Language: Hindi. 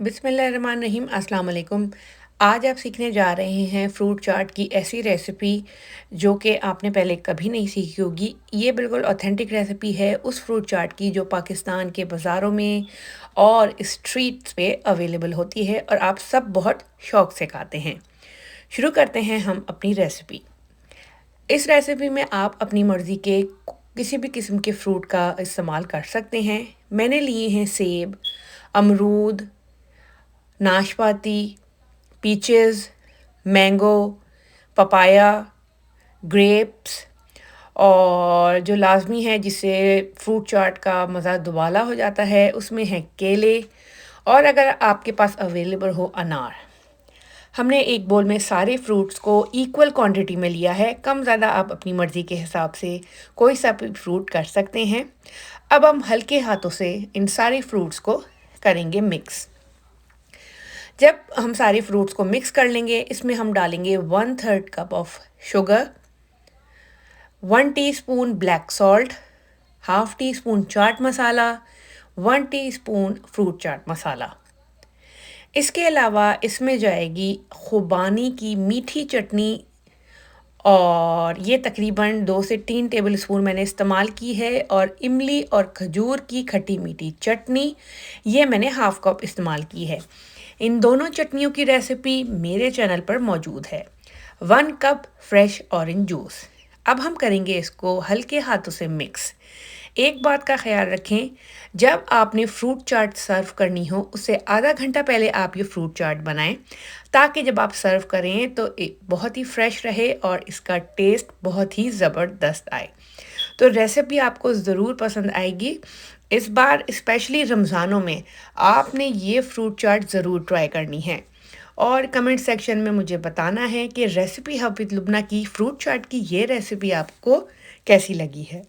बिस्मिल्लाहिर्रहमानिर्रहीम अस्सलाम वालेकुम। आज आप सीखने जा रहे हैं फ्रूट चाट की ऐसी रेसिपी जो कि आपने पहले कभी नहीं सीखी होगी। ये बिल्कुल ऑथेंटिक रेसिपी है उस फ्रूट चाट की जो पाकिस्तान के बाज़ारों में और स्ट्रीट्स पे अवेलेबल होती है और आप सब बहुत शौक से खाते हैं। शुरू करते हैं हम अपनी रेसिपी। इस रेसिपी में आप अपनी मर्ज़ी के किसी भी किस्म के फ्रूट का इस्तेमाल कर सकते हैं। मैंने लिए हैं सेब, अमरूद, नाशपाती, पीचेस, मैंगो, पपाया, ग्रेप्स और जो लाज़मी है जिससे फ्रूट चाट का मज़ा दुबाला हो जाता है उसमें है केले और अगर आपके पास अवेलेबल हो अनार। हमने एक बोल में सारे फ्रूट्स को इक्वल क्वांटिटी में लिया है, कम ज़्यादा आप अपनी मर्ज़ी के हिसाब से कोई सा भी फ्रूट कर सकते हैं। अब हम हल्के हाथों से इन सारे फ्रूट्स को करेंगे मिक्स। जब हम सारे फ्रूट्स को मिक्स कर लेंगे इसमें हम डालेंगे 1/3 cup of sugar, 1 teaspoon black salt, half teaspoon chaat masala, 1 teaspoon fruit chaat masala. इसके अलावा इसमें जाएगी खुबानी की मीठी चटनी और ये तकरीबन 2 से 3 टेबल स्पून मैंने इस्तेमाल की है और इमली और खजूर की खट्टी मीठी चटनी ये मैंने हाफ कप इस्तेमाल की है। इन दोनों चटनियों की रेसिपी मेरे चैनल पर मौजूद है। 1 कप फ्रेश ऑरेंज जूस। अब हम करेंगे इसको हल्के हाथों से मिक्स। एक बात का ख्याल रखें, जब आपने फ्रूट चाट सर्व करनी हो उससे आधा घंटा पहले आप ये फ्रूट चाट बनाएं ताकि जब आप सर्व करें तो बहुत ही फ्रेश रहे और इसका टेस्ट बहुत ही ज़बरदस्त आए। तो रेसिपी आपको ज़रूर पसंद आएगी। इस बार स्पेशली रमज़ानों में आपने ये फ्रूट चाट ज़रूर ट्राई करनी है और कमेंट सेक्शन में मुझे बताना है कि रेसिपी हफीज़ लुबना की फ्रूट चाट की ये रेसिपी आपको कैसी लगी है।